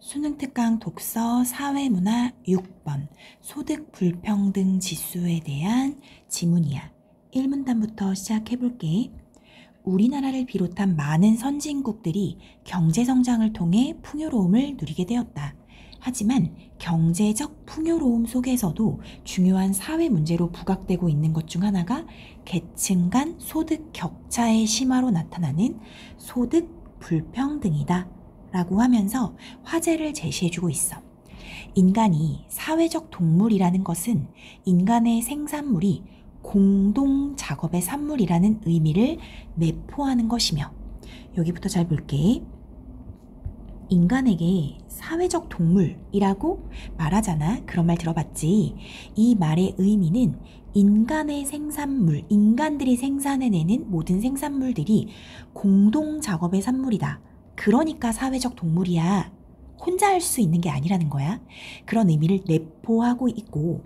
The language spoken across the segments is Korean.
수능 특강 독서 사회문화 6번 소득 불평등 지수에 대한 지문이야. 1문단부터 시작해볼게. 우리나라를 비롯한 많은 선진국들이 경제성장을 통해 풍요로움을 누리게 되었다. 하지만 경제적 풍요로움 속에서도 중요한 사회 문제로 부각되고 있는 것 중 하나가 계층 간 소득 격차의 심화로 나타나는 소득 불평등이다 라고 하면서 화제를 제시해주고 있어. 인간이 사회적 동물이라는 것은 인간의 생산물이 공동 작업의 산물이라는 의미를 내포하는 것이며, 여기부터 잘 볼게. 인간에게 사회적 동물이라고 말하잖아. 그런 말 들어봤지? 이 말의 의미는 인간의 생산물, 인간들이 생산해내는 모든 생산물들이 공동 작업의 산물이다. 그러니까 사회적 동물이야. 혼자 할 수 있는 게 아니라는 거야. 그런 의미를 내포하고 있고,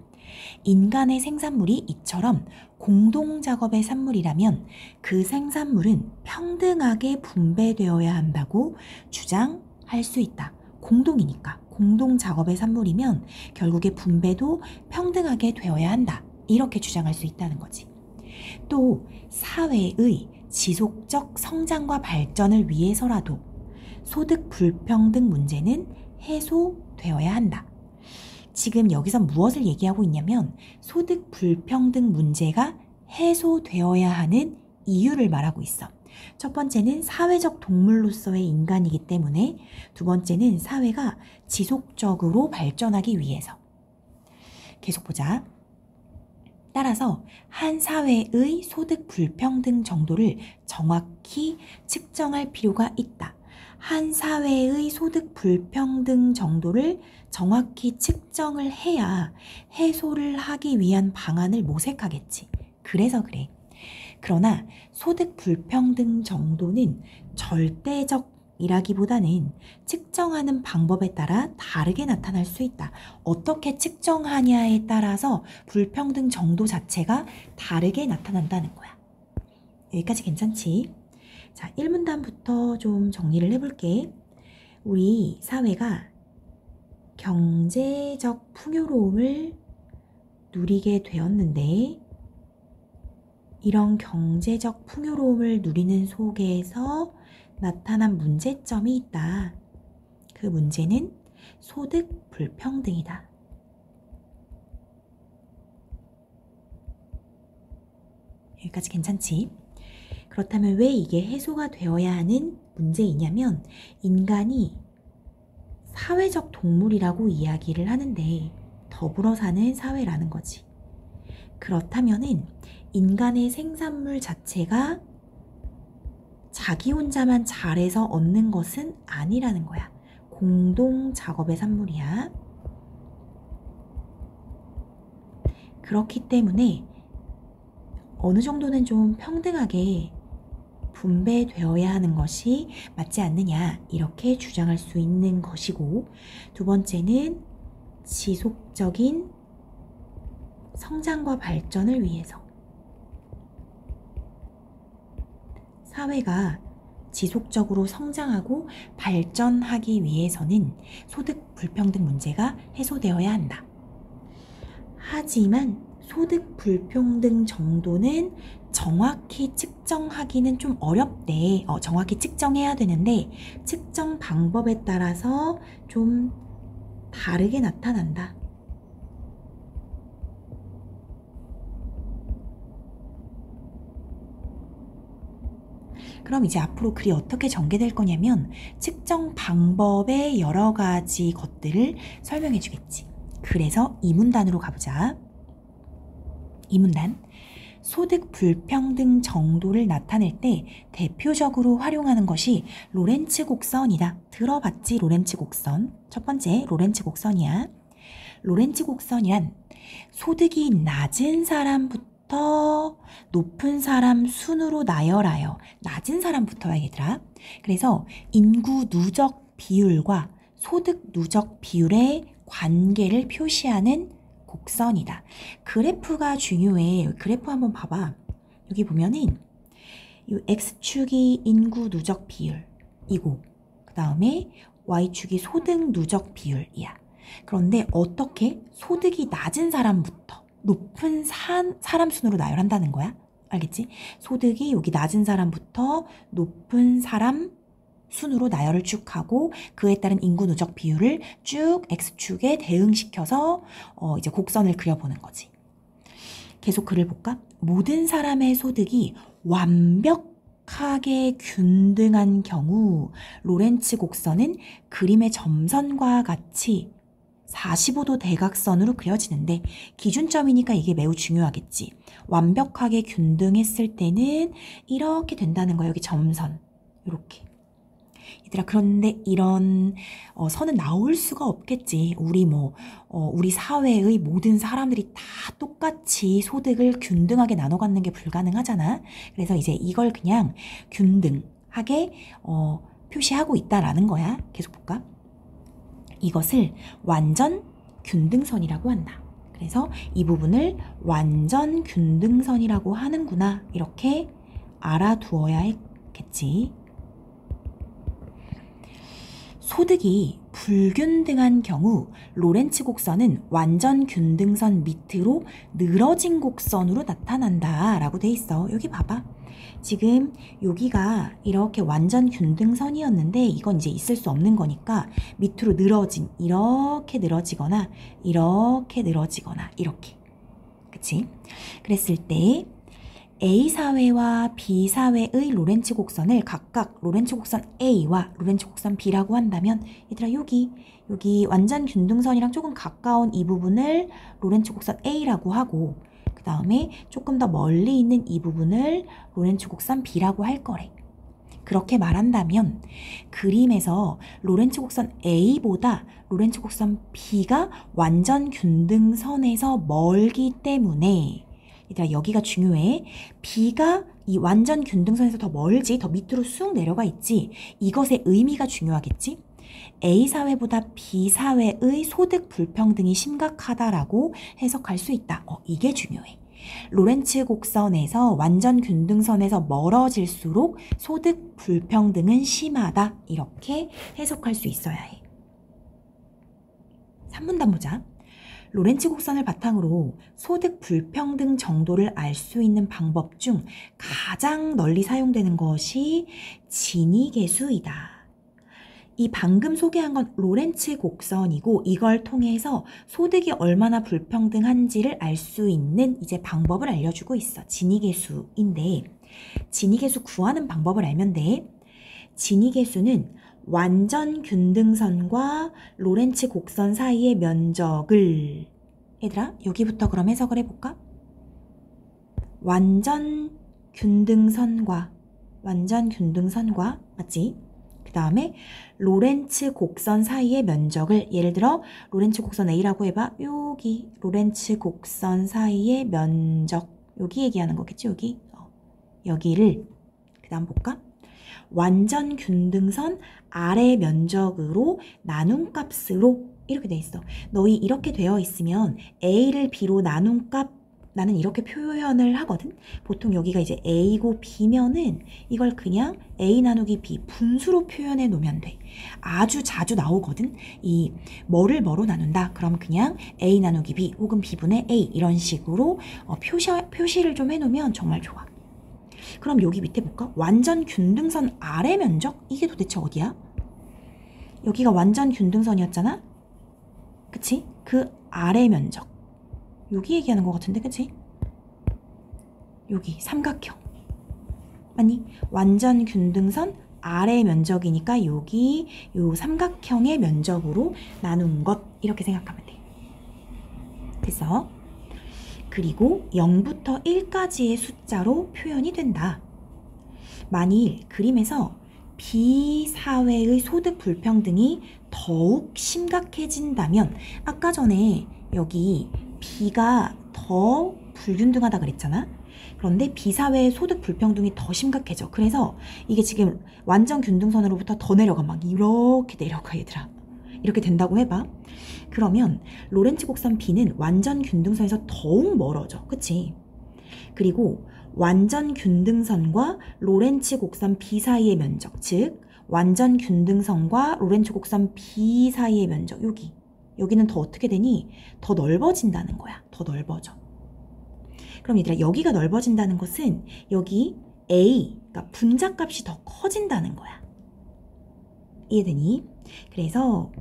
인간의 생산물이 이처럼 공동 작업의 산물이라면 그 생산물은 평등하게 분배되어야 한다고 주장할 수 있다. 공동이니까. 공동 작업의 산물이면 결국에 분배도 평등하게 되어야 한다. 이렇게 주장할 수 있다는 거지. 또 사회의 지속적 성장과 발전을 위해서라도 소득 불평등 문제는 해소되어야 한다. 지금 여기서 무엇을 얘기하고 있냐면 소득 불평등 문제가 해소되어야 하는 이유를 말하고 있어. 첫 번째는 사회적 동물로서의 인간이기 때문에, 두 번째는 사회가 지속적으로 발전하기 위해서. 계속 보자. 따라서 한 사회의 소득 불평등 정도를 정확히 측정할 필요가 있다. 한 사회의 소득 불평등 정도를 정확히 측정을 해야 해소를 하기 위한 방안을 모색하겠지. 그래서 그래. 그러나 소득 불평등 정도는 절대적이라기보다는 측정하는 방법에 따라 다르게 나타날 수 있다. 어떻게 측정하냐에 따라서 불평등 정도 자체가 다르게 나타난다는 거야. 여기까지 괜찮지? 자, 1문단부터 좀 정리를 해볼게. 우리 사회가 경제적 풍요로움을 누리게 되었는데, 이런 경제적 풍요로움을 누리는 속에서 나타난 문제점이 있다. 그 문제는 소득 불평등이다. 여기까지 괜찮지? 그렇다면 왜 이게 해소가 되어야 하는 문제이냐면, 인간이 사회적 동물이라고 이야기를 하는데 더불어 사는 사회라는 거지. 그렇다면은 인간의 생산물 자체가 자기 혼자만 잘해서 얻는 것은 아니라는 거야. 공동 작업의 산물이야. 그렇기 때문에 어느 정도는 좀 평등하게 분배되어야 하는 것이 맞지 않느냐, 이렇게 주장할 수 있는 것이고, 두 번째는 지속적인 성장과 발전을 위해서, 사회가 지속적으로 성장하고 발전하기 위해서는 소득 불평등 문제가 해소되어야 한다. 하지만 소득 불평등 정도는 정확히 측정하기는 좀 어렵대. 정확히 측정해야 되는데 측정 방법에 따라서 좀 다르게 나타난다. 그럼 이제 앞으로 글이 어떻게 전개될 거냐면, 측정 방법의 여러 가지 것들을 설명해 주겠지. 그래서 2문단으로 가보자. 2문단. 소득 불평등 정도를 나타낼 때 대표적으로 활용하는 것이 로렌츠 곡선이다. 들어봤지? 로렌츠 곡선. 첫 번째 로렌츠 곡선이야. 로렌츠 곡선이란 소득이 낮은 사람부터 높은 사람 순으로 나열하여, 낮은 사람부터야 얘들아. 그래서 인구 누적 비율과 소득 누적 비율의 관계를 표시하는 곡선이다. 그래프가 중요해. 그래프 한번 봐봐. 여기 보면은 이 X축이 인구 누적 비율이고, 그 다음에 y축이 소득 누적 비율이야. 그런데 어떻게 소득이 낮은 사람부터 높은 사람 순으로 나열한다는 거야? 알겠지? 소득이 여기 낮은 사람부터 높은 사람 순으로 나열을 쭉 하고 그에 따른 인구 누적 비율을 쭉 x축에 대응시켜서 이제 곡선을 그려보는 거지. 계속 글을 볼까? 모든 사람의 소득이 완벽하게 균등한 경우 로렌츠 곡선은 그림의 점선과 같이 45도 대각선으로 그려지는데 기준점이니까 이게 매우 중요하겠지. 완벽하게 균등했을 때는 이렇게 된다는 거야. 여기 점선. 이렇게. 얘들아, 그런데 이런 선은 나올 수가 없겠지. 우리 사회의 모든 사람들이 다 똑같이 소득을 균등하게 나눠 갖는 게 불가능하잖아. 그래서 이제 이걸 그냥 균등하게 표시하고 있다라는 거야. 계속 볼까? 이것을 완전 균등선이라고 한다. 그래서 이 부분을 완전 균등선이라고 하는구나. 이렇게 알아두어야 했겠지. 소득이 불균등한 경우 로렌츠 곡선은 완전 균등선 밑으로 늘어진 곡선으로 나타난다 라고 돼 있어. 여기 봐봐. 지금 여기가 이렇게 완전 균등선이었는데 이건 이제 있을 수 없는 거니까 밑으로 늘어진, 이렇게 늘어지거나 이렇게 늘어지거나 이렇게. 그치? 그랬을 때 A사회와 B사회의 로렌츠 곡선을 각각 로렌츠 곡선 A와 로렌츠 곡선 B라고 한다면 얘들아 여기 완전 균등선이랑 조금 가까운 이 부분을 로렌츠 곡선 A라고 하고 그 다음에 조금 더 멀리 있는 이 부분을 로렌츠 곡선 B라고 할 거래. 그렇게 말한다면 그림에서 로렌츠 곡선 A보다 로렌츠 곡선 B가 완전 균등선에서 멀기 때문에 얘들아 여기가 중요해. B가 이 완전 균등선에서 더 멀지, 더 밑으로 쑥 내려가 있지. 이것의 의미가 중요하겠지. A사회보다 B사회의 소득 불평등이 심각하다라고 해석할 수 있다. 이게 중요해. 로렌츠 곡선에서 완전 균등선에서 멀어질수록 소득 불평등은 심하다. 이렇게 해석할 수 있어야 해. 3문단 보자. 로렌츠 곡선을 바탕으로 소득 불평등 정도를 알 수 있는 방법 중 가장 널리 사용되는 것이 지니계수이다. 이 방금 소개한 건 로렌츠 곡선이고 이걸 통해서 소득이 얼마나 불평등한지를 알 수 있는 이제 방법을 알려주고 있어. 지니계수인데 지니계수 구하는 방법을 알면 돼. 지니계수는 완전 균등선과 로렌츠 곡선 사이의 면적을 얘들아 여기부터 그럼 해석을 해볼까? 완전 균등선과 맞지? 그 다음에 로렌츠 곡선 사이의 면적을 예를 들어 로렌츠 곡선 A라고 해봐. 여기 로렌츠 곡선 사이의 면적 여기 얘기하는 거겠지. 여기를 그 다음 볼까? 완전 균등선 아래 면적으로 나눈 값으로 이렇게 돼 있어. 너희 이렇게 되어 있으면 A를 B로 나눈 값 나는 이렇게 표현을 하거든. 보통 여기가 이제 A고 B면은 이걸 그냥 A 나누기 B 분수로 표현해 놓으면 돼. 아주 자주 나오거든. 이 뭐를 뭐로 나눈다. 그럼 그냥 A 나누기 B 혹은 B분의 A 이런 식으로 표시를 좀 해놓으면 정말 좋아. 그럼 여기 밑에 볼까? 완전 균등선 아래 면적? 이게 도대체 어디야? 여기가 완전 균등선이었잖아? 그치? 그 아래 면적. 여기 얘기하는 것 같은데, 그치? 여기 삼각형. 맞니? 완전 균등선 아래 면적이니까 여기 요 삼각형의 면적으로 나눈 것. 이렇게 생각하면 돼. 됐어? 그리고 0부터 1까지의 숫자로 표현이 된다. 만일 그림에서 B사회의 소득 불평등이 더욱 심각해진다면 아까 전에 여기 B가 더 불균등하다 그랬잖아. 그런데 B사회의 소득 불평등이 더 심각해져. 그래서 이게 지금 완전 균등선으로부터 더 내려가. 막 이렇게 내려가 얘들아. 이렇게 된다고 해봐. 그러면 로렌츠 곡선 B는 완전 균등선에서 더욱 멀어져. 그치? 그리고 완전 균등선과 로렌츠 곡선 B 사이의 면적, 즉 완전 균등선과 로렌츠 곡선 B 사이의 면적, 여기는 더 어떻게 되니? 더 넓어진다는 거야. 더 넓어져. 그럼 얘들아, 여기가 넓어진다는 것은 여기 A, 그러니까 분자값이 더 커진다는 거야. 이해되니? 그래서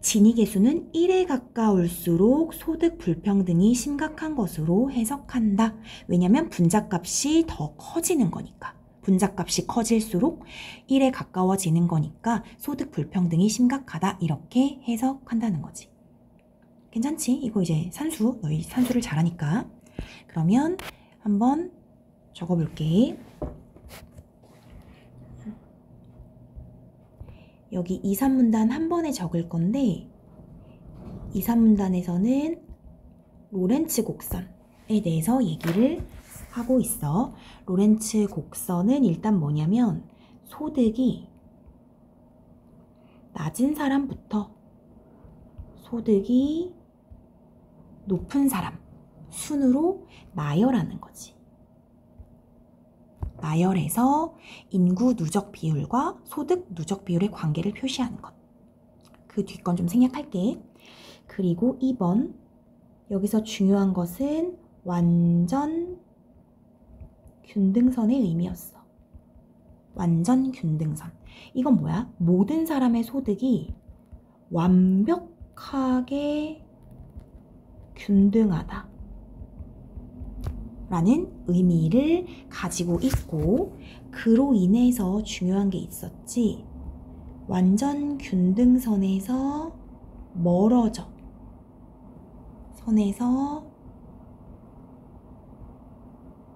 진위계수는 1에 가까울수록 소득 불평등이 심각한 것으로 해석한다. 왜냐면 분자값이 더 커지는 거니까. 분자값이 커질수록 1에 가까워지는 거니까 소득 불평등이 심각하다. 이렇게 해석한다는 거지. 괜찮지? 이거 이제 산수, 너희 산수를 잘하니까. 그러면 한번 적어볼게. 여기 2, 3문단 한 번에 적을 건데 2, 3문단에서는 로렌츠 곡선에 대해서 얘기를 하고 있어. 로렌츠 곡선은 일단 뭐냐면 소득이 낮은 사람부터 소득이 높은 사람 순으로 나열하는 거지. 나열해서 인구 누적 비율과 소득 누적 비율의 관계를 표시하는 것. 그 뒷건 좀 생략할게. 그리고 2번, 여기서 중요한 것은 완전 균등선의 의미였어. 완전 균등선. 이건 뭐야? 모든 사람의 소득이 완벽하게 균등하다 라는 의미를 가지고 있고, 그로 인해서 중요한 게 있었지. 완전 균등선에서 멀어져. 선에서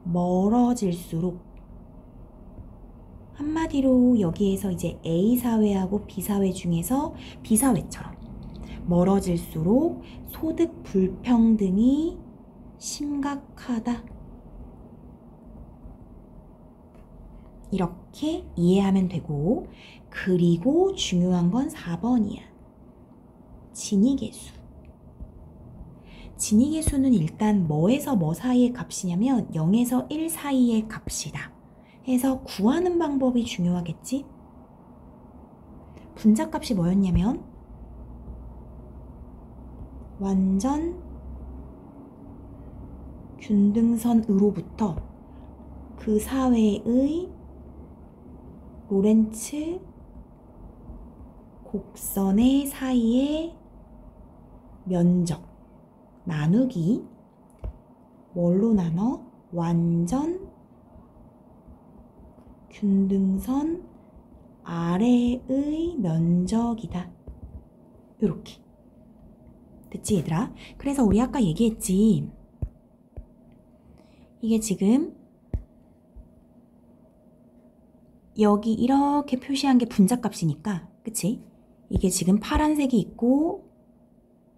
멀어질수록, 한마디로 여기에서 이제 A사회하고 B사회 중에서 B사회처럼 멀어질수록 소득 불평등이 심각하다. 이렇게 이해하면 되고, 그리고 중요한 건 4번이야. 진위계수. 진위계수는 일단 뭐에서 뭐 사이의 값이냐면 0에서 1 사이의 값이다 해서 구하는 방법이 중요하겠지? 분자값이 뭐였냐면 완전 균등선으로부터 그 사회의 로렌츠 곡선의 사이의 면적 나누기 뭘로 나눠? 완전 균등선 아래의 면적이다. 이렇게. 됐지 얘들아? 그래서 우리 아까 얘기했지. 이게 지금 여기 이렇게 표시한 게 분자값이니까, 그치? 이게 지금 파란색이 있고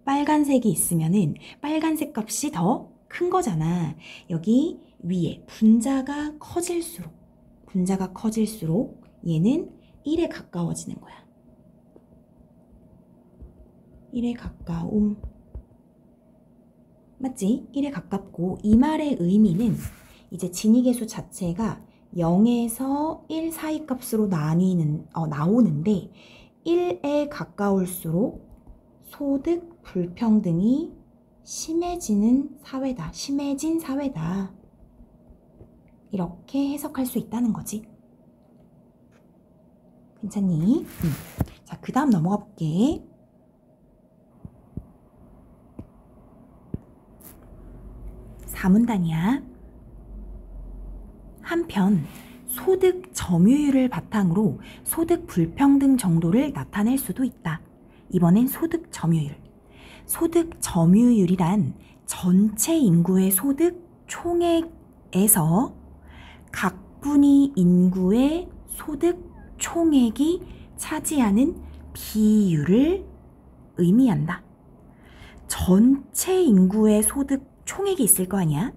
빨간색이 있으면은 빨간색 값이 더 큰 거잖아. 여기 위에 분자가 커질수록 얘는 1에 가까워지는 거야. 1에 가까움. 맞지? 1에 가깝고, 이 말의 의미는 이제 진위계수 자체가 0에서 1 사이 값으로 나오는데 1에 가까울수록 소득 불평등이 심해진 사회다. 이렇게 해석할 수 있다는 거지. 괜찮니? 자, 그 다음 넘어가 볼게. 사문단이야. 한편 소득 점유율을 바탕으로 소득 불평등 정도를 나타낼 수도 있다. 이번엔 소득 점유율. 소득 점유율이란 전체 인구의 소득 총액에서 각 분위 인구의 소득 총액이 차지하는 비율을 의미한다. 전체 인구의 소득 총액이 있을 거 아니야?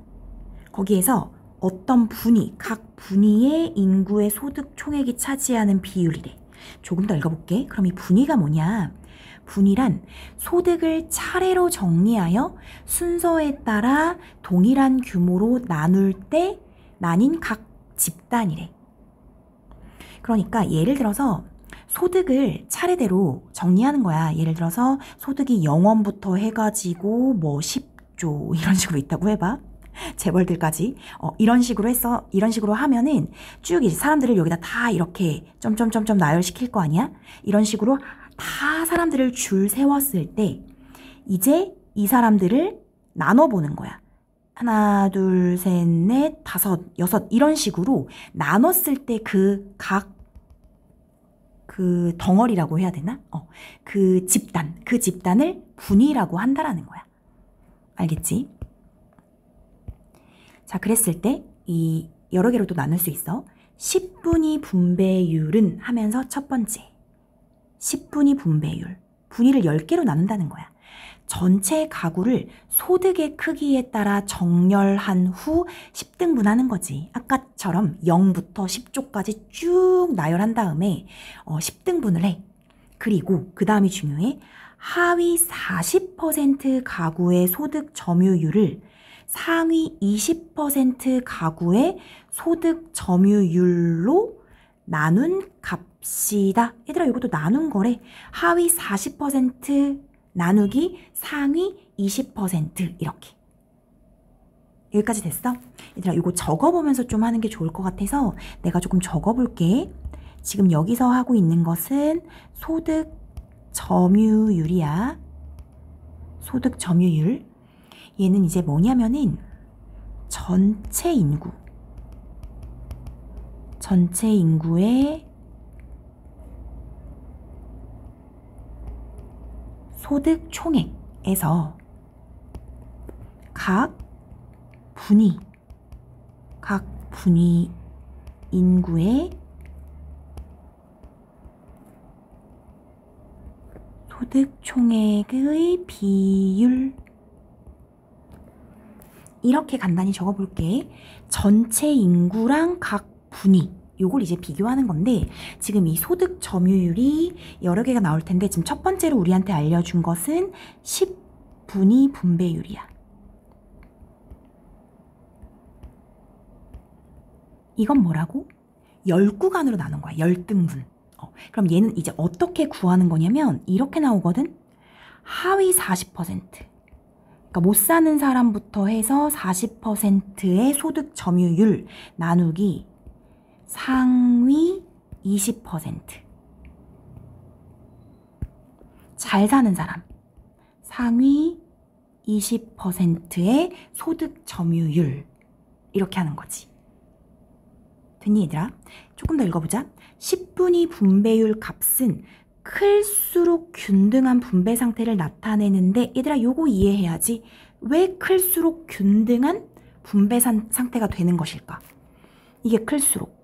거기에서 어떤 분위, 각 분위의 인구의 소득 총액이 차지하는 비율이래. 조금 더 읽어볼게. 그럼 이 분위가 뭐냐? 분위란 소득을 차례로 정리하여 순서에 따라 동일한 규모로 나눌 때 나뉜 각 집단이래. 그러니까 예를 들어서 소득을 차례대로 정리하는 거야. 예를 들어서 소득이 0원부터 해가지고 뭐 10조 이런 식으로 있다고 해봐. 재벌들까지 이런 식으로 해서 이런 식으로 하면은 쭉 이제 사람들을 여기다 다 이렇게 점점점점 나열시킬 거 아니야? 이런 식으로 다 사람들을 줄 세웠을 때 이제 이 사람들을 나눠보는 거야. 하나, 둘, 셋, 넷, 다섯, 여섯 이런 식으로 나눴을 때 그 덩어리라고 해야 되나? 그 집단을 분위라고 한다라는 거야. 알겠지? 자, 그랬을 때 이 여러 개로 또 나눌 수 있어. 10분위 분배율은 하면서 첫 번째 10분위 분배율, 분위를 10개로 나눈다는 거야. 전체 가구를 소득의 크기에 따라 정렬한 후 10등분하는 거지. 아까처럼 0부터 10조까지 쭉 나열한 다음에 10등분을 해. 그리고 그 다음이 중요해. 하위 40% 가구의 소득 점유율을 상위 20% 가구의 소득 점유율로 나눈 값이다. 얘들아, 이것도 나눈 거래. 하위 40% 나누기 상위 20% 이렇게. 여기까지 됐어? 얘들아, 이거 적어보면서 좀 하는 게 좋을 것 같아서 내가 조금 적어볼게. 지금 여기서 하고 있는 것은 소득 점유율이야. 소득 점유율. 얘는 이제 뭐냐면은 전체 인구의 소득 총액에서 각 분위 인구의 소득 총액의 비율. 이렇게 간단히 적어볼게. 전체 인구랑 각 분위, 요걸 이제 비교하는 건데, 지금 이 소득 점유율이 여러 개가 나올 텐데, 지금 첫 번째로 우리한테 알려준 것은 10분위 분배율이야. 이건 뭐라고? 10구간으로 나눈 거야. 10등분. 그럼 얘는 이제 어떻게 구하는 거냐면 이렇게 나오거든. 하위 40%. 그러니까 못 사는 사람부터 해서 40%의 소득 점유율 나누기 상위 20%. 잘 사는 사람. 상위 20%의 소득 점유율. 이렇게 하는 거지. 됐니, 얘들아? 조금 더 읽어보자. 10분위 분배율 값은 클수록 균등한 분배 상태를 나타내는데, 얘들아, 요거 이해해야지. 왜 클수록 균등한 분배 상태가 되는 것일까? 이게 클수록.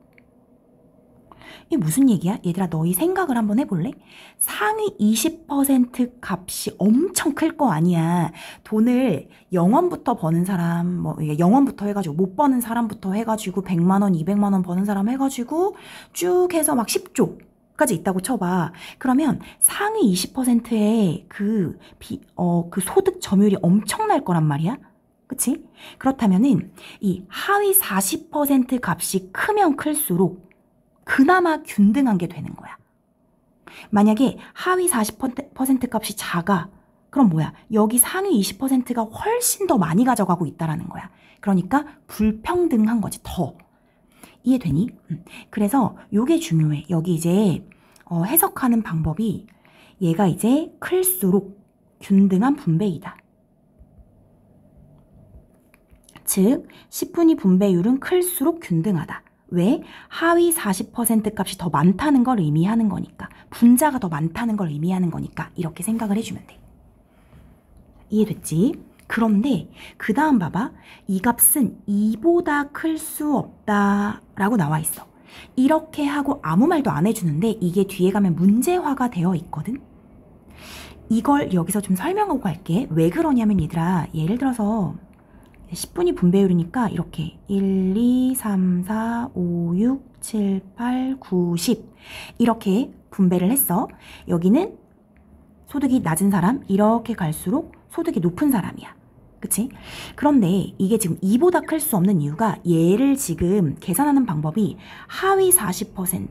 이게 무슨 얘기야? 얘들아, 너희 생각을 한번 해볼래? 상위 20% 값이 엄청 클 거 아니야. 돈을 0원부터 버는 사람, 뭐 0원부터 해가지고 못 버는 사람부터 해가지고 100만 원, 200만 원 버는 사람 해가지고 쭉 해서 막 10조까지 있다고 쳐봐. 그러면 상위 20%의 그 소득 점유율이 엄청날 거란 말이야. 그치? 그렇다면은 이 하위 40% 값이 크면 클수록 그나마 균등한 게 되는 거야. 만약에 하위 40% 값이 작아. 그럼 뭐야? 여기 상위 20%가 훨씬 더 많이 가져가고 있다라는 거야. 그러니까 불평등한 거지, 더. 이해되니? 그래서 요게 중요해. 여기 이제 해석하는 방법이 얘가 이제 클수록 균등한 분배이다. 즉, 10분위 분배율은 클수록 균등하다. 왜? 하위 40% 값이 더 많다는 걸 의미하는 거니까. 분자가 더 많다는 걸 의미하는 거니까. 이렇게 생각을 해주면 돼. 이해됐지? 그런데 그 다음 봐봐. 이 값은 2보다 클 수 없다 라고 나와 있어. 이렇게 하고 아무 말도 안 해주는데 이게 뒤에 가면 문제화가 되어 있거든. 이걸 여기서 좀 설명하고 갈게. 왜 그러냐면 얘들아, 예를 들어서 10분위 분배율이니까 이렇게 1, 2, 3, 4, 5, 6, 7, 8, 9, 10 이렇게 분배를 했어. 여기는 소득이 낮은 사람, 이렇게 갈수록 소득이 높은 사람이야. 그치? 그런데 이게 지금 2보다 클 수 없는 이유가 얘를 지금 계산하는 방법이 하위 40%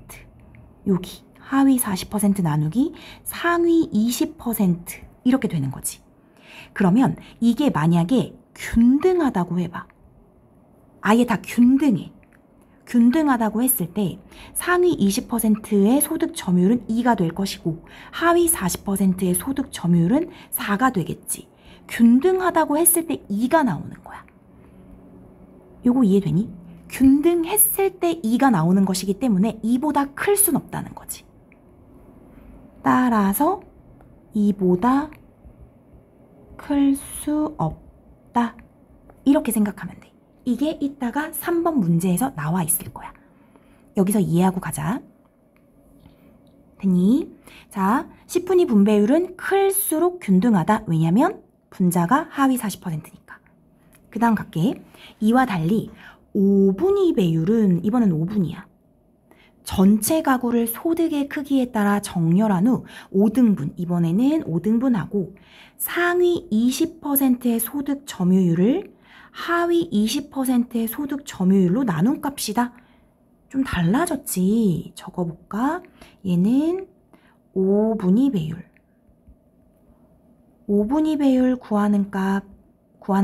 여기 하위 40% 나누기 상위 20% 이렇게 되는 거지. 그러면 이게 만약에 균등하다고 해봐. 아예 다 균등해. 균등하다고 했을 때 상위 20%의 소득 점유율은 2가 될 것이고 하위 40%의 소득 점유율은 4가 되겠지. 균등하다고 했을 때 2가 나오는 거야. 요거 이해되니? 균등했을 때 2가 나오는 것이기 때문에 2보다 클 순 없다는 거지. 따라서 2보다 클 수 없다. 이렇게 생각하면 돼. 이게 이따가 3번 문제에서 나와 있을 거야. 여기서 이해하고 가자. 됐니? 자, 10분위 분배율은 클수록 균등하다. 왜냐면 분자가 하위 40%니까. 그 다음 갈게. 이와 달리 5분위 배율은 이번엔 5분이야. 전체 가구를 소득의 크기에 따라 정렬한 후 5등분, 이번에는 5등분하고 상위 20%의 소득 점유율을 하위 20%의 소득 점유율로 나눈 값이다. 좀 달라졌지. 적어볼까? 얘는 5분위 배율. 5분위 배율 구하는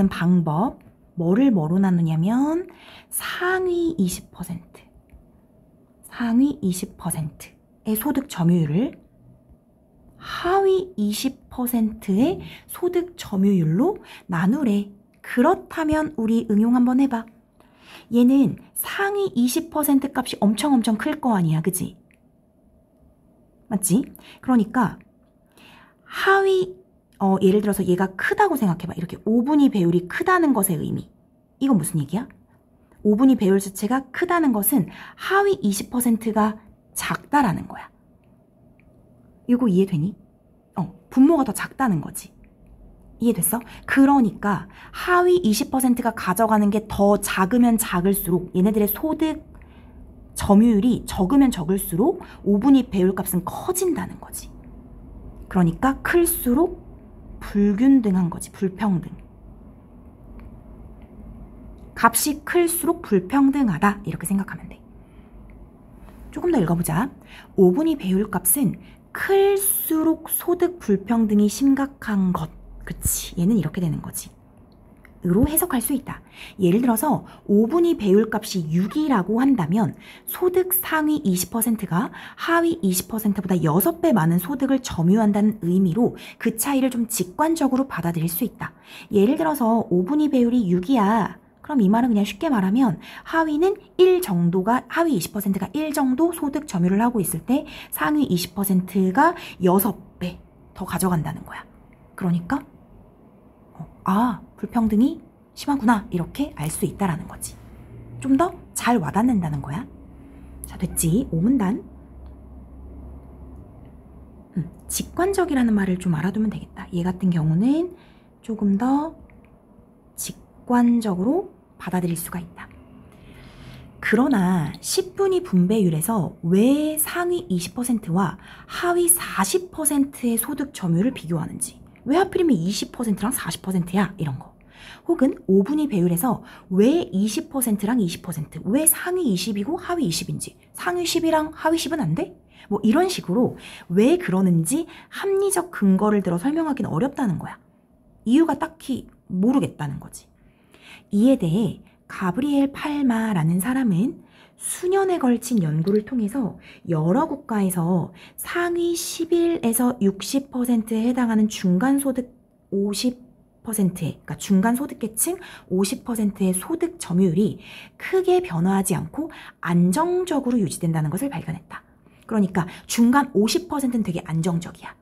방법. 뭐를 뭐로 나누냐면 상위 20%의 소득 점유율을 하위 20%의 소득 점유율로 나누래. 그렇다면 우리 응용 한번 해봐. 얘는 상위 20% 값이 엄청 클 거 아니야, 그지? 맞지? 그러니까 예를 들어서 얘가 크다고 생각해봐. 이렇게 5분위 배율이 크다는 것의 의미. 이건 무슨 얘기야? 5분위 배율 자체가 크다는 것은 하위 20%가 작다라는 거야. 이거 이해되니? 분모가 더 작다는 거지. 이해됐어? 그러니까 하위 20%가 가져가는 게 더 작으면 작을수록 얘네들의 소득 점유율이 적으면 적을수록 5분위 배율 값은 커진다는 거지. 그러니까 클수록 불균등한 거지. 불평등. 값이 클수록 불평등하다. 이렇게 생각하면 돼. 조금 더 읽어보자. 5분위 배율 값은 클수록 소득 불평등이 심각한 것. 그치. 얘는 이렇게 되는 거지. 으로 해석할 수 있다. 예를 들어서 5분위 배율 값이 6이라고 한다면 소득 상위 20%가 하위 20%보다 6배 많은 소득을 점유한다는 의미로 그 차이를 좀 직관적으로 받아들일 수 있다. 예를 들어서 5분위 배율이 6이야. 그럼 이 말은 그냥 쉽게 말하면 하위는 1 정도가, 하위 20%가 1 정도 소득 점유를 하고 있을 때 상위 20%가 6배 더 가져간다는 거야. 그러니까 불평등이 심하구나. 이렇게 알 수 있다라는 거지. 좀 더 잘 와닿는다는 거야. 자, 됐지? 5문단. 직관적이라는 말을 좀 알아두면 되겠다. 얘 같은 경우는 조금 더 직관적으로 받아들일 수가 있다. 그러나 10분위 분배율에서 왜 상위 20%와 하위 40%의 소득 점유율을 비교하는지, 왜 하필이면 20%랑 40%야? 이런 거. 혹은 5분위 배율에서 왜 20%랑 20%, 왜 상위 20이고 하위 20인지, 상위 10이랑 하위 10은 안 돼? 뭐 이런 식으로 왜 그러는지 합리적 근거를 들어 설명하기는 어렵다는 거야. 이유가 딱히 모르겠다는 거지. 이에 대해 가브리엘 팔마라는 사람은 수년에 걸친 연구를 통해서 여러 국가에서 상위 11에서 60%에 해당하는 중간소득 50%, 그러니까 중간소득계층 50%의 소득 점유율이 크게 변화하지 않고 안정적으로 유지된다는 것을 발견했다. 그러니까 중간 50%는 되게 안정적이야.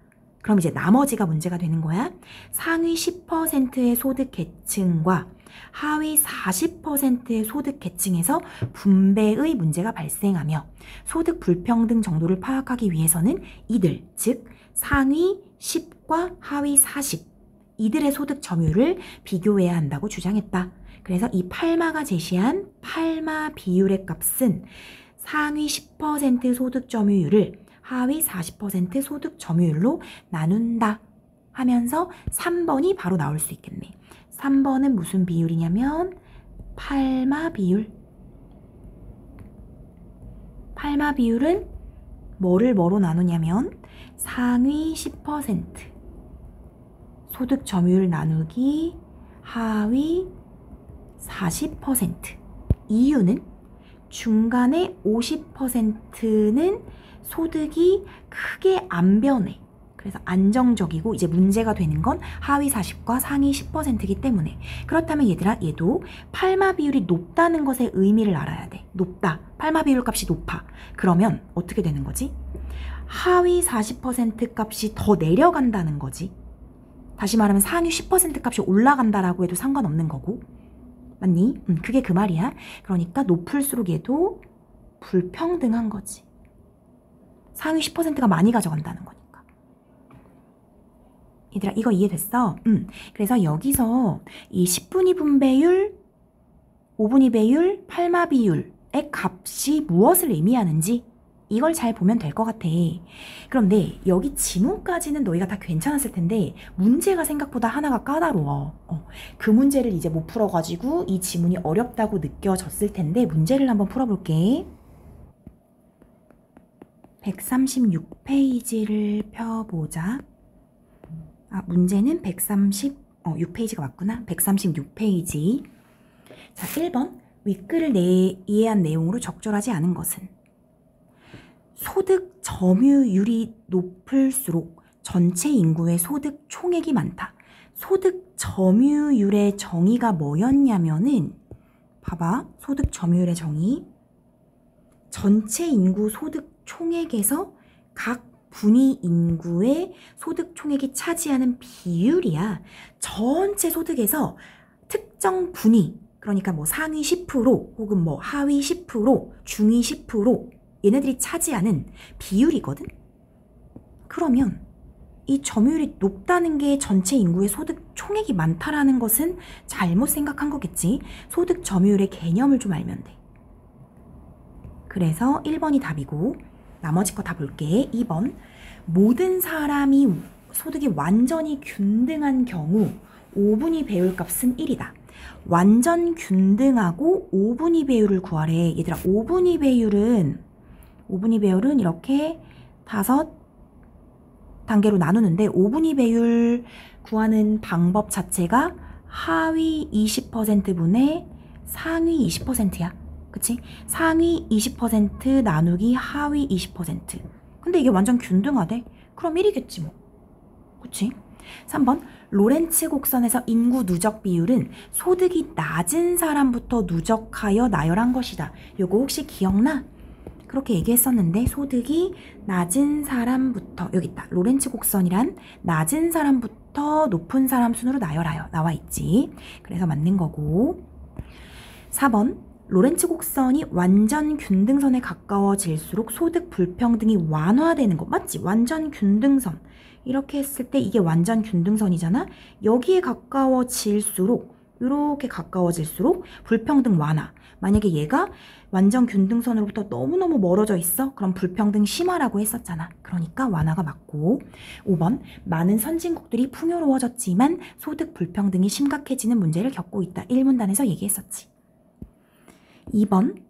그럼 이제 나머지가 문제가 되는 거야. 상위 10%의 소득 계층과 하위 40%의 소득 계층에서 분배의 문제가 발생하며 소득 불평등 정도를 파악하기 위해서는 이들, 즉 상위 10과 하위 40, 이들의 소득 점유율을 비교해야 한다고 주장했다. 그래서 이 팔마가 제시한 팔마 비율의 값은 상위 10% 소득 점유율을 하위 40% 소득 점유율로 나눈다 하면서 3번이 바로 나올 수 있겠네. 3번은 무슨 비율이냐면 팔마 비율. 팔마 비율은 뭐를 뭐로 나누냐면 상위 10% 소득 점유율 나누기 하위 40%. 이유는 중간에 50%는 소득이 크게 안 변해. 그래서 안정적이고 이제 문제가 되는 건 하위 40과 상위 10%이기 때문에. 그렇다면 얘들아, 얘도 팔마 비율이 높다는 것의 의미를 알아야 돼. 높다. 팔마 비율 값이 높아. 그러면 어떻게 되는 거지? 하위 40% 값이 더 내려간다는 거지. 다시 말하면 상위 10% 값이 올라간다라고 해도 상관없는 거고. 맞니? 그게 그 말이야. 그러니까 높을수록 얘도 불평등한 거지. 상위 10%가 많이 가져간다는 거니까. 얘들아, 이거 이해됐어? 그래서 여기서 이 10분위 분배율, 5분위 배율, 팔마 비율의 값이 무엇을 의미하는지 이걸 잘 보면 될 것 같아. 그런데 여기 지문까지는 너희가 다 괜찮았을 텐데 문제가 생각보다 하나가 까다로워. 그 문제를 이제 못 풀어가지고 이 지문이 어렵다고 느껴졌을 텐데 문제를 한번 풀어볼게. 136페이지를 펴보자. 문제는 6페이지가 맞구나. 136페이지. 자, 1번. 윗글을 이해한 내용으로 적절하지 않은 것은 소득 점유율이 높을수록 전체 인구의 소득 총액이 많다. 소득 점유율의 정의가 뭐였냐면은 봐봐. 소득 점유율의 정의. 전체 인구 소득 총액에서 각 분위 인구의 소득 총액이 차지하는 비율이야. 전체 소득에서 특정 분위, 그러니까 뭐 상위 10% 혹은 뭐 하위 10%, 중위 10% 얘네들이 차지하는 비율이거든. 그러면 이 점유율이 높다는 게 전체 인구의 소득 총액이 많다라는 것은 잘못 생각한 거겠지. 소득 점유율의 개념을 좀 알면 돼. 그래서 1번이 답이고 나머지 거 다 볼게. 2번. 모든 사람이 소득이 완전히 균등한 경우 5분위 배율 값은 1이다. 완전 균등하고 5분위 배율을 구하래. 얘들아, 5분위 배율은 이렇게 5단계로 나누는데 5분위 배율 구하는 방법 자체가 하위 20%분의 상위 20%야. 그치? 상위 20% 나누기 하위 20%. 근데 이게 완전 균등하대? 그럼 1이겠지 뭐. 그치? 3번. 로렌츠 곡선에서 인구 누적 비율은 소득이 낮은 사람부터 누적하여 나열한 것이다. 요거 혹시 기억나? 그렇게 얘기했었는데 소득이 낮은 사람부터, 여기 있다. 로렌츠 곡선이란 낮은 사람부터 높은 사람 순으로 나열하여 나와 있지. 그래서 맞는 거고. 4번. 로렌츠 곡선이 완전 균등선에 가까워질수록 소득 불평등이 완화되는 거 맞지? 완전 균등선. 이렇게 했을 때 이게 완전 균등선이잖아? 여기에 가까워질수록, 이렇게 가까워질수록 불평등 완화. 만약에 얘가 완전 균등선으로부터 너무너무 멀어져 있어? 그럼 불평등 심화라고 했었잖아. 그러니까 완화가 맞고. 5번. 많은 선진국들이 풍요로워졌지만 소득 불평등이 심각해지는 문제를 겪고 있다. 1문단에서 얘기했었지. 2번.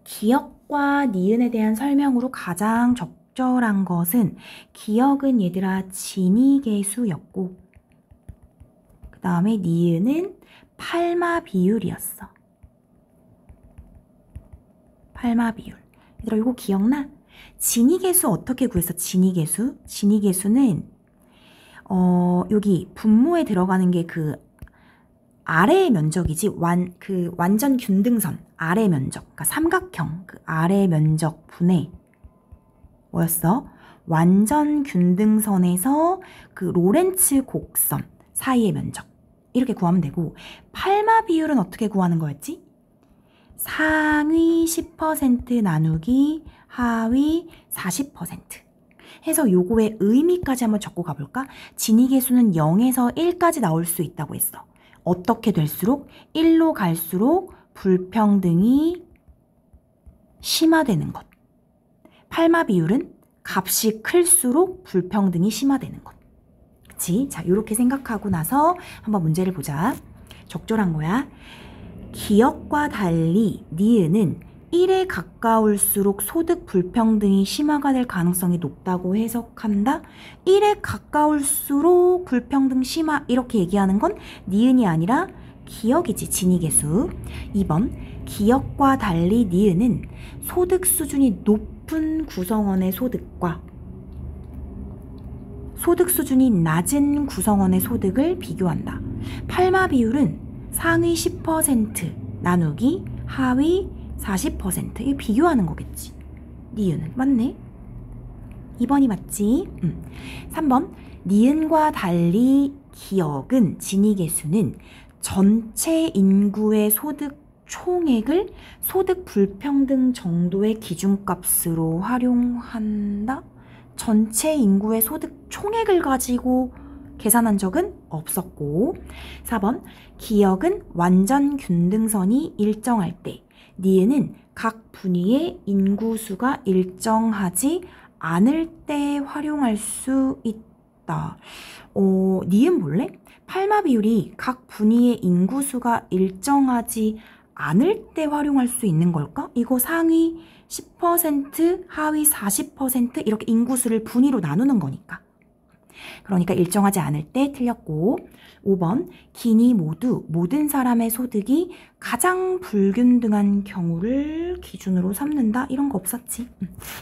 기억과 니은에 대한 설명으로 가장 적절한 것은 기억은 얘들아 진위계수였고 그 다음에 니은은 팔마 비율이었어. 팔마 비율. 얘들아 이거 기억나? 진위계수 어떻게 구했어? 진위계수? 진위계수는 여기 분모에 들어가는 게 그 아래의 면적이지 완전 균등선 아래 면적, 그러니까 삼각형 그 아래 면적 분의 뭐였어? 완전 균등선에서 그 로렌츠 곡선 사이의 면적 이렇게 구하면 되고 팔마 비율은 어떻게 구하는 거였지? 상위 10% 나누기 하위 40% 해서 요거의 의미까지 한번 적고 가볼까? 진위계수는 0에서 1까지 나올 수 있다고 했어. 어떻게 될수록 1로 갈수록 불평등이 심화되는 것. 팔마 비율은 값이 클수록 불평등이 심화되는 것. 그치? 자, 요렇게 생각하고 나서 한번 문제를 보자. 적절한 거야. 기억과 달리 니은은 1에 가까울수록 소득 불평등이 심화가 될 가능성이 높다고 해석한다. 1에 가까울수록 불평등 심화 이렇게 얘기하는 건 니은이 아니라 기역이지, 진위계수. 2번, 기역과 달리 니은은 소득 수준이 높은 구성원의 소득과 소득 수준이 낮은 구성원의 소득을 비교한다. 팔마 비율은 상위 10% 나누기 하위 40%. 이거 비교하는 거겠지. 니은은 맞네. 2번이 맞지? 3번, 니은과 달리 기역은 진위계수는 전체 인구의 소득 총액을 소득 불평등 정도의 기준값으로 활용한다. 전체 인구의 소득 총액을 가지고 계산한 적은 없었고. 4번, 기역은 완전 균등선이 일정할 때, 니은은 각 분위의 인구수가 일정하지 않을 때 활용할 수 있다. 니은 볼래? 팔마 비율이 각 분위의 인구수가 일정하지 않을 때 활용할 수 있는 걸까? 이거 상위 10%, 하위 40% 이렇게 인구수를 분위로 나누는 거니까. 그러니까 일정하지 않을 때 틀렸고. 5번, 기니 모두 모든 사람의 소득이 가장 불균등한 경우를 기준으로 삼는다. 이런 거 없었지.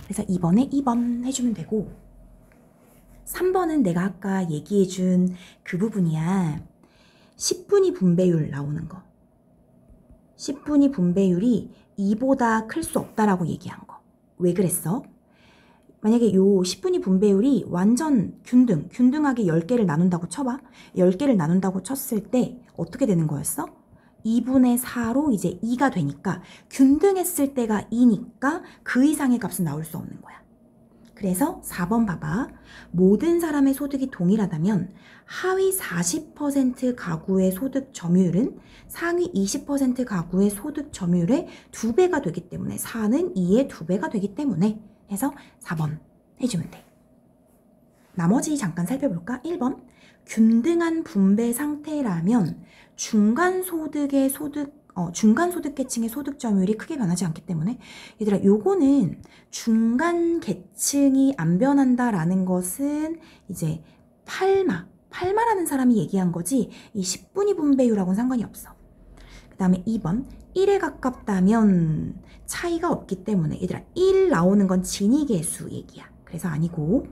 그래서 2번에 2번 해주면 되고, 3번은 내가 아까 얘기해준 그 부분이야. 10분위 분배율 나오는 거. 10분위 분배율이 2보다 클 수 없다라고 얘기한 거. 왜 그랬어? 만약에 요 10분위 분배율이 완전 균등하게 10개를 나눈다고 쳐봐. 10개를 나눈다고 쳤을 때 어떻게 되는 거였어? 2분의 4로 이제 2가 되니까 균등했을 때가 2니까 그 이상의 값은 나올 수 없는 거야. 그래서 4번 봐봐. 모든 사람의 소득이 동일하다면 하위 40% 가구의 소득 점유율은 상위 20% 가구의 소득 점유율의 2배가 되기 때문에 4는 2의 2배가 되기 때문에 해서 4번 해주면 돼. 나머지 잠깐 살펴볼까? 1번, 균등한 분배 상태라면 중간 소득계층의 소득 점유율이 크게 변하지 않기 때문에, 얘들아 요거는 중간 계층이 안 변한다라는 것은 이제 팔마라는 사람이 얘기한 거지 이 10분위 분배율하고는 상관이 없어. 그 다음에 2번, 1에 가깝다면 차이가 없기 때문에, 얘들아 1 나오는 건 진위계수 얘기야. 그래서 아니고.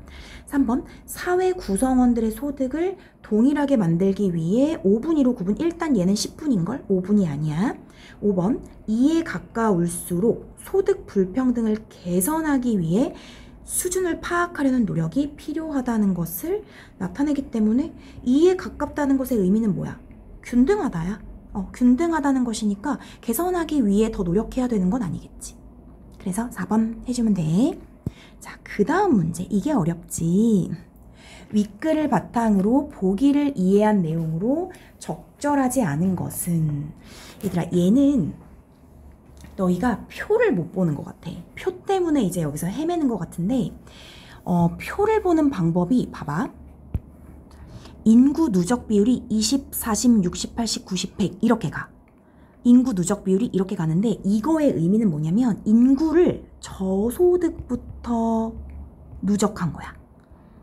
3번, 사회 구성원들의 소득을 동일하게 만들기 위해 5분위로 구분. 일단 얘는 10분인걸? 5분이 아니야. 5번, 2에 가까울수록 소득 불평등을 개선하기 위해 수준을 파악하려는 노력이 필요하다는 것을 나타내기 때문에 2에 가깝다는 것의 의미는 뭐야? 균등하다야. 균등하다는 것이니까 개선하기 위해 더 노력해야 되는 건 아니겠지. 그래서 4번 해주면 돼. 자, 그 다음 문제. 이게 어렵지. 윗글을 바탕으로 보기를 이해한 내용으로 적절하지 않은 것은, 얘들아 얘는 너희가 표를 못 보는 것 같아. 표 때문에 이제 여기서 헤매는 것 같은데, 표를 보는 방법이 봐봐. 인구 누적 비율이 20, 40, 60, 80, 90, 100 이렇게 가. 인구 누적 비율이 이렇게 가는데, 이거의 의미는 뭐냐면 인구를 저소득부터 누적한 거야.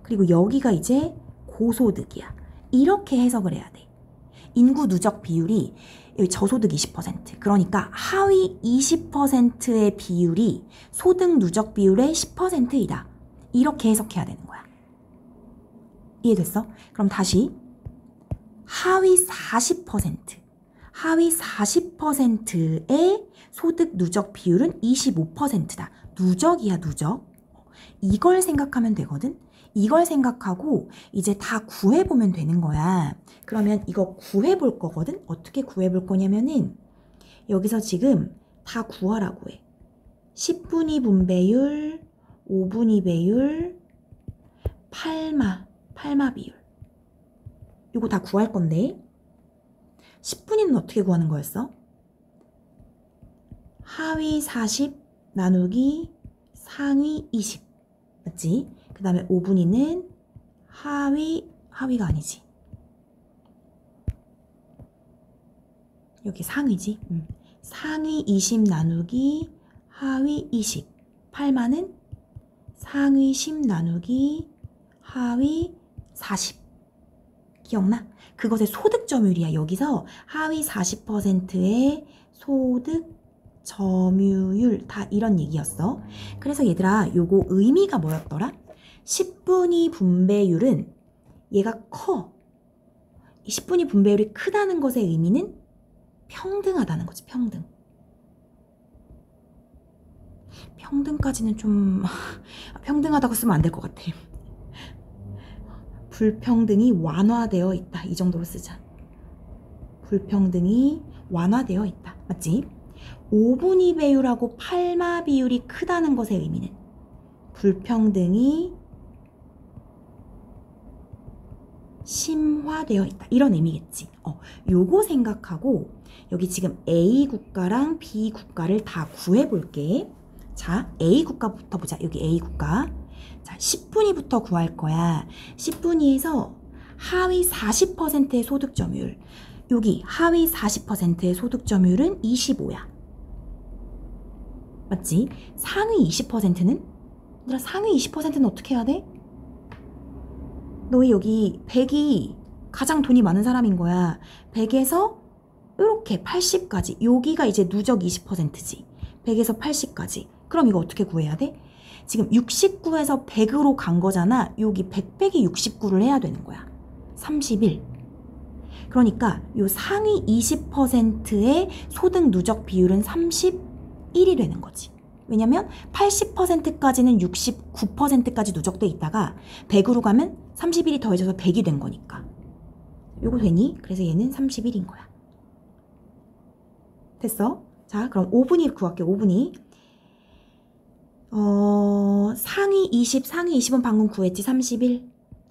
그리고 여기가 이제 고소득이야. 이렇게 해석을 해야 돼. 인구 누적 비율이 여기 저소득 20%, 그러니까 하위 20%의 비율이 소득 누적 비율의 10%이다. 이렇게 해석해야 되는 거야. 이해됐어? 그럼 다시 하위 40%의 소득 누적 비율은 25%다. 누적이야, 누적. 이걸 생각하면 되거든. 이걸 생각하고 이제 다 구해보면 되는 거야. 그러면 이거 구해볼 거거든. 어떻게 구해볼 거냐면은 여기서 지금 다 구하라고 해. 10분위 분배율, 5분위 배율, 팔마 비율. 이거 다 구할 건데, 10분위는 어떻게 구하는 거였어? 하위 40 나누기 상위 20. 맞지? 그 다음에 5분위는 하위가 아니지. 여기 상위지. 상위 20 나누기 하위 20. 8만은 상위 10 나누기 하위 40. 기억나? 그것의 소득 점유율이야. 여기서 하위 40%의 소득 점유율 다 이런 얘기였어. 그래서 얘들아 요거 의미가 뭐였더라? 10분위 분배율은 얘가 커. 이 10분위 분배율이 크다는 것의 의미는 평등하다는 거지. 평등. 평등까지는 좀 평등하다고 쓰면 안 될 것 같아. 불평등이 완화되어 있다. 이 정도로 쓰자. 불평등이 완화되어 있다. 맞지? 5분위 배율하고 8마 비율이 크다는 것의 의미는 불평등이 심화되어 있다. 이런 의미겠지. 요거 생각하고 여기 지금 A 국가랑 B 국가를 다 구해볼게. 자, A 국가부터 보자. 여기 A 국가. 자, 10분위부터 구할 거야. 10분위에서 하위 40%의 소득 점유율. 여기 하위 40%의 소득 점유율은 25야. 맞지? 상위 20%는? 얘들아, 상위 20%는 어떻게 해야 돼? 너희 여기 100이 가장 돈이 많은 사람인 거야. 100에서 이렇게 80까지. 여기가 이제 누적 20%지. 100에서 80까지. 그럼 이거 어떻게 구해야 돼? 지금 69에서 100으로 간 거잖아. 여기 100 빼기 69를 해야 되는 거야. 31. 그러니까 요 상위 20%의 소득 누적 비율은 31이 되는 거지. 왜냐면 80%까지는 69%까지 누적돼 있다가 100으로 가면 31이 더해져서 100이 된 거니까. 요거 되니? 그래서 얘는 31인 거야. 됐어? 자, 그럼 5분위 구할게. 5분위. 상위 20, 상위 20은 방금 구했지. 31.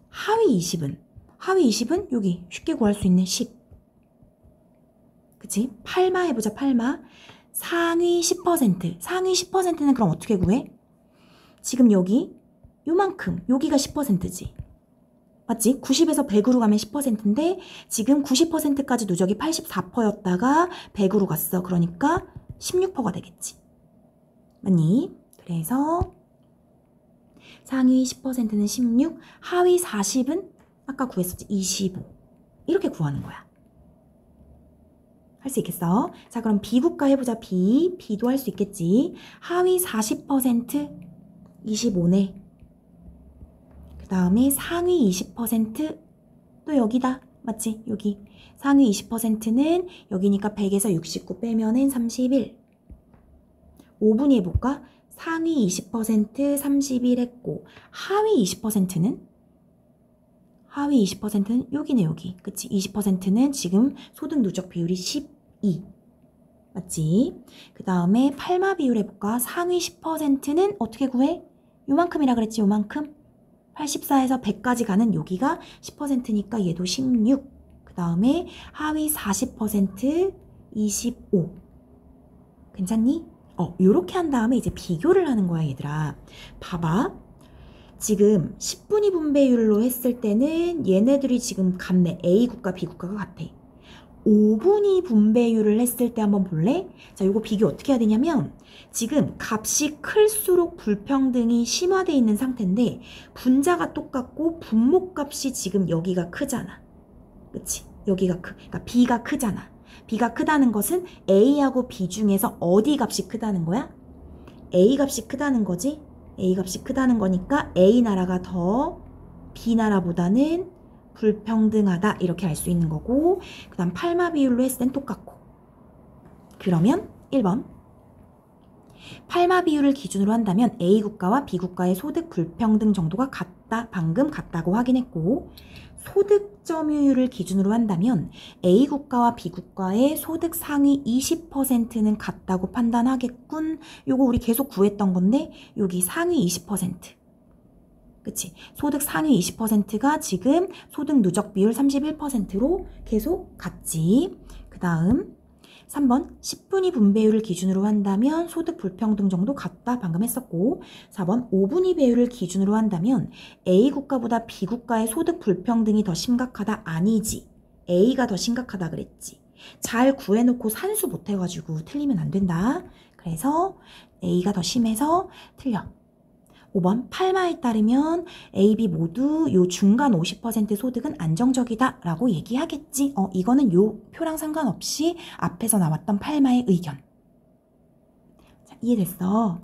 하위 20은? 하위 20은 여기 쉽게 구할 수 있는 10. 그치? 8마 해보자. 8마. 상위 10%. 상위 10%는 그럼 어떻게 구해? 지금 여기 요만큼. 여기가 10%지. 맞지? 90에서 100으로 가면 10%인데 지금 90%까지 누적이 84%였다가 100으로 갔어. 그러니까 16%가 되겠지. 맞니? 그래서 상위 10%는 16, 하위 40은 아까 구했었지. 25. 이렇게 구하는 거야. 할 수 있겠어? 자, 그럼 B 국가 해보자. B도 할 수 있겠지. 하위 40% 25네. 그 다음에 상위 20%또 여기다. 맞지? 여기. 상위 20%는 여기니까 100에서 69 빼면은 31. 5분위 해볼까? 상위 20% 31 했고, 하위 20%는? 하위 20%는 여기네, 여기. 그치? 20%는 지금 소득 누적 비율이 12. 맞지? 그 다음에 8마 비율 해볼까? 상위 10%는 어떻게 구해? 요만큼이라 그랬지, 요만큼? 84에서 100까지 가는 여기가 10%니까 얘도 16. 그 다음에 하위 40% 25. 괜찮니? 요렇게 한 다음에 이제 비교를 하는 거야, 얘들아. 봐봐. 지금 10분위 분배율로 했을 때는 얘네들이 지금 같네. A 국가, B 국가가 같아. 5분위 분배율을 했을 때 한번 볼래? 자, 요거 비교 어떻게 해야 되냐면 지금 값이 클수록 불평등이 심화되어 있는 상태인데 분자가 똑같고 분모값이 지금 여기가 크잖아. 그치? 여기가 그러니까 B가 크잖아. B가 크다는 것은 A하고 B 중에서 어디 값이 크다는 거야? A 값이 크다는 거지? A 값이 크다는 거니까 A 나라가 더 B 나라보다는 불평등하다 이렇게 알 수 있는 거고 그 다음 8마 비율로 했을 땐 똑같고 그러면 1번 8마 비율을 기준으로 한다면 A 국가와 B 국가의 소득 불평등 정도가 같다. 방금 같다고 확인했고 소득 점유율을 기준으로 한다면 A 국가와 B 국가의 소득 상위 20%는 같다고 판단하겠군. 요거 우리 계속 구했던 건데 여기 상위 20%. 그치? 소득 상위 20%가 지금 소득 누적 비율 31%로 계속 같지. 그 다음 3번 10분위 분배율을 기준으로 한다면 소득 불평등 정도 같다. 방금 했었고 4번 5분위 배율을 기준으로 한다면 A 국가보다 B 국가의 소득 불평등이 더 심각하다. 아니지. A가 더 심각하다 그랬지. 잘 구해놓고 산수 못해가지고 틀리면 안 된다. 그래서 A가 더 심해서 틀려. 5번 팔마에 따르면 A, B 모두 요 중간 50% 소득은 안정적이다 라고 얘기하겠지. 이거는 요 표랑 상관없이 앞에서 나왔던 팔마의 의견. 자, 이해됐어?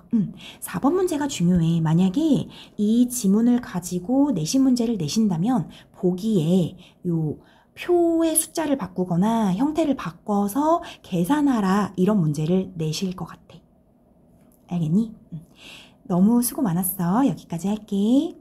4번 문제가 중요해. 만약에 이 지문을 가지고 내신 문제를 내신다면 보기에 요 표의 숫자를 바꾸거나 형태를 바꿔서 계산하라 이런 문제를 내실 것 같아. 알겠니? 너무 수고 많았어. 여기까지 할게.